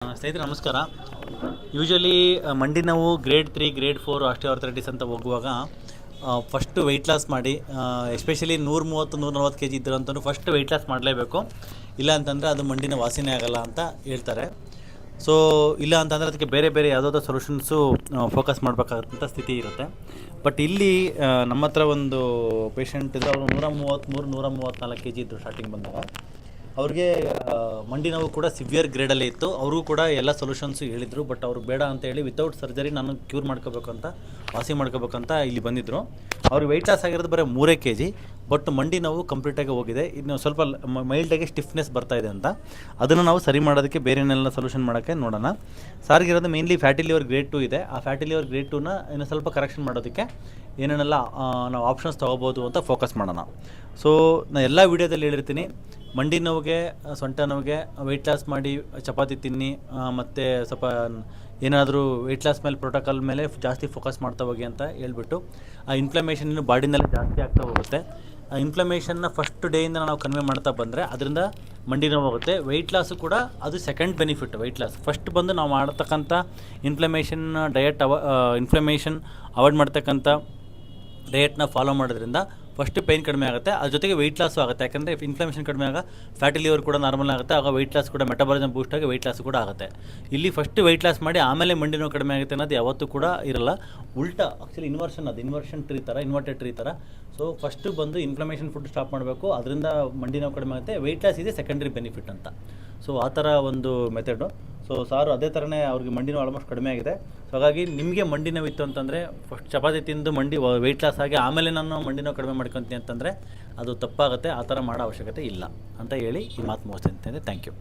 ಸ್ನೇಹಿತರೆ ನಮಸ್ಕಾರ. ಯೂಶ್ವಲಿ ಮಂಡಿ ನೋವು ಗ್ರೇಡ್ 3 ಗ್ರೇಡ್ 4 ಆಸ್ಟಿಯೋಆರ್ಥರೈಟಿಸ್ ಅಂತ ಹೋಗುವಾಗ ಫಸ್ಟು ವೆಯ್ಟ್ ಲಾಸ್ ಮಾಡಿ, ಎಸ್ಪೆಷಲಿ 130-140 kg ಇದ್ದಂತೂ ಫಸ್ಟ್ ವೆಯ್ಟ್ ಲಾಸ್ ಮಾಡಲೇಬೇಕು. ಇಲ್ಲ ಅಂತಂದರೆ ಅದು ಮಂಡಿನ ವಾಸಿನೇ ಆಗಲ್ಲ ಅಂತ ಹೇಳ್ತಾರೆ. ಸೊ ಇಲ್ಲ ಅಂತಂದರೆ ಅದಕ್ಕೆ ಬೇರೆ ಬೇರೆ ಯಾವುದಾದ್ರೂ ಸೊಲ್ಯೂಷನ್ಸು ಫೋಕಸ್ ಮಾಡಬೇಕಾದಂಥ ಸ್ಥಿತಿ ಇರುತ್ತೆ. ಬಟ್ ಇಲ್ಲಿ ನಮ್ಮ ಹತ್ರ ಒಂದು ಪೇಷಂಟ್ ಇದ್ದರು. ಅವರು 133-134 kg ಇದ್ದರು ಸ್ಟಾರ್ಟಿಂಗ್ ಬಂದಾಗ. ಅವ್ರಿಗೆ ಮಂಡಿ ನೋವು ಕೂಡ ಸಿವಿಯರ್ ಗ್ರೇಡಲ್ಲೇ ಇತ್ತು. ಅವ್ರಿಗೂ ಕೂಡ ಎಲ್ಲ ಸೊಲ್ಯೂಷನ್ಸು ಹೇಳಿದರು. ಬಟ್ ಅವರು ಬೇಡ ಅಂತ ಹೇಳಿ ವಿತೌಟ್ ಸರ್ಜರಿ ನಾನು ಕ್ಯೂರ್ ಮಾಡ್ಕೋಬೇಕಂತ, ವಾಸಿ ಮಾಡ್ಕೋಬೇಕಂತ ಇಲ್ಲಿ ಬಂದಿದ್ದರು. ಅವ್ರಿಗೆ ವೆಯ್ಟ್ ಲಾಸ್ ಆಗಿರೋದು ಬರೀ 3 kg. ಬಟ್ ಮಂಡಿ ನೋವು ಕಂಪ್ಲೀಟಾಗಿ ಹೋಗಿದೆ. ಇನ್ನು ಸ್ವಲ್ಪ ಮೈಲ್ಡಾಗಿ ಸ್ಟಿಫ್ನೆಸ್ ಬರ್ತಾಯಿದೆ ಅಂತ. ಅದನ್ನು ನಾವು ಸರಿ ಮಾಡೋದಕ್ಕೆ ಬೇರೆನೆಲ್ಲ ಸೊಲ್ಯೂಷನ್ ಮಾಡೋಕ್ಕೆ ನೋಡೋಣ. ಸಾರಿಗಿರೋದು ಮೇನ್ಲಿ ಫ್ಯಾಟಿ ಲಿವರ್ ಗ್ರೇಡ್ 2 ಇದೆ. ಆ ಫ್ಯಾಟಿ ಲಿವರ್ ಗ್ರೇಡ್ 2ನ ಇನ್ನು ಸ್ವಲ್ಪ ಕರೆಕ್ಷನ್ ಮಾಡೋದಕ್ಕೆ ಏನೇನೆಲ್ಲ ನಾವು ಆಪ್ಷನ್ಸ್ ತೊಗೋಬೋದು ಅಂತ ಫೋಕಸ್ ಮಾಡೋಣ. ಸೊ ನಾನು ಎಲ್ಲ ವೀಡಿಯೋದಲ್ಲಿ ಹೇಳಿರ್ತೀನಿ, ಮಂಡಿ ನೋವಿಗೆ, ಸೊಂಟ ನೋವಿಗೆ ವೆಯ್ಟ್ ಲಾಸ್ ಮಾಡಿ ಚಪಾತಿ ತಿನ್ನಿ, ಮತ್ತು ಸ್ವಲ್ಪ ಏನಾದರೂ ವೆಯ್ಟ್ ಲಾಸ್ ಮೇಲೆ ಪ್ರೋಟೋಕಾಲ್ ಮೇಲೆ ಜಾಸ್ತಿ ಫೋಕಸ್ ಮಾಡ್ತಾ ಹೋಗಿ ಅಂತ ಹೇಳ್ಬಿಟ್ಟು, ಆ ಇನ್ಫ್ಲಮೇಷನ್ ಇನ್ನು ಬಾಡಿನಲ್ಲಿ ಜಾಸ್ತಿ ಆಗ್ತಾ ಹೋಗುತ್ತೆ. ಆ ಇನ್ಫ್ಲಮೇಷನ್ನ ಫಸ್ಟ್ ಡೇಯಿಂದ ನಾವು ಕಡಿಮೆ ಮಾಡ್ತಾ ಬಂದರೆ ಅದರಿಂದ ಮಂಡಿ ನೋವು ಹೋಗುತ್ತೆ. ವೆಯ್ಟ್ ಲಾಸು ಕೂಡ ಅದು second benefit. Weight loss first ಬಂದು ನಾವು ಮಾಡ್ತಕ್ಕಂಥ ಇನ್ಫ್ಲಮೇಷನ್ ಇನ್ಫ್ಲಮೇಷನ್ ಅವಾಯ್ಡ್ ಮಾಡ್ತಕ್ಕಂಥ ಡಯಟ್ನ ಫಾಲೋ ಮಾಡೋದ್ರಿಂದ ಫಸ್ಟ್ ಪೇಯ್ನ್ ಕಡಿಮೆ ಆಗುತ್ತೆ. ಅದ್ರ ಜೊತೆಗೆ ವೆಯ್ಟ್ ಲಾಸು ಆಗುತ್ತೆ. ಯಾಕಂದರೆ ಇನ್ಫ್ಲಮೇಷನ್ ಕಡಿಮೆ ಆಗ ಫ್ಯಾಟಿ ಲಿವರ್ ಕೂಡ ನಾರ್ಮಲ್ ಆಗುತ್ತೆ. ಆಗ ವೆಯ್ಟ್ ಲಾಸ್ ಕೂಡ ಮೆಟಬಾಲಿಸಮ್ ಬೂಸ್ಟ್ ಆಗಿ ವೆಯ್ಟ್ ಲಾಸ್ ಕೂಡ ಆಗುತ್ತೆ. ಇಲ್ಲಿ ಫಸ್ಟ್ ವೆಯ್ಟ್ ಲಾಸ್ ಮಾಡಿ ಆಮೇಲೆ ಮಂಡಿ ನೋವು ಕಡಿಮೆ ಆಗುತ್ತೆ ಅನ್ನೋದು ಯಾವತ್ತೂ ಕೂಡ ಇರಲ್ಲ. ಉಲ್ಟಾ ಆ್ಯಕ್ಚುಲಿ ಇನ್ವರ್ಷನ್ ಟ್ರೀ ಥರ, ಇನ್ವರ್ಟೆಡ್ ಟ್ರೀ ಥರ. ಸೊ ಫಸ್ಟು ಬಂದು ಇನ್ಫ್ಲಮೇಷನ್ ಫುಡ್ ಸ್ಟಾಪ್ ಮಾಡಬೇಕು. ಅದರಿಂದ ಮಂಡಿ ನೋವು ಕಡಿಮೆ ಆಗುತ್ತೆ. ವೆಯ್ಟ್ ಲಾಸ್ ಇದೆ ಸೆಕೆಂಡ್ರಿ ಬೆನಿಫಿಟ್ ಅಂತ. ಸೊ ಆ ಥರ ಒಂದು ಮೆಥಡು. ಸೊ ಸಾರು ಅದೇ ಥರನೇ ಅವ್ರಿಗೆ ಮಂಡಿ ನೋವು ಆಲ್ಮೋಸ್ಟ್ ಕಡಿಮೆ ಆಗಿದೆ. ಸೊ ಹಾಗಾಗಿ ನಿಮಗೆ ಮಂಡಿ ನೋವು ಇತ್ತು ಅಂತಂದರೆ ಫಸ್ಟ್ ಚಪಾತಿ ತಿಂದು ವೆಯ್ಟ್ ಲಾಸ್ ಆಗಿ ಆಮೇಲೆ ನಾನು ಮಂಡಿ ನೋವು ಕಡಿಮೆ ಮಾಡ್ಕೊತೀನಿ ಅಂತಂದರೆ ಅದು ತಪ್ಪಾಗುತ್ತೆ. ಆ ಥರ ಮಾಡೋ ಅವಶ್ಯಕತೆ ಇಲ್ಲ ಅಂತ ಹೇಳಿ ಈ ಮಾತು ಮುಗಿಸ್ತೀನಿ. Thank you.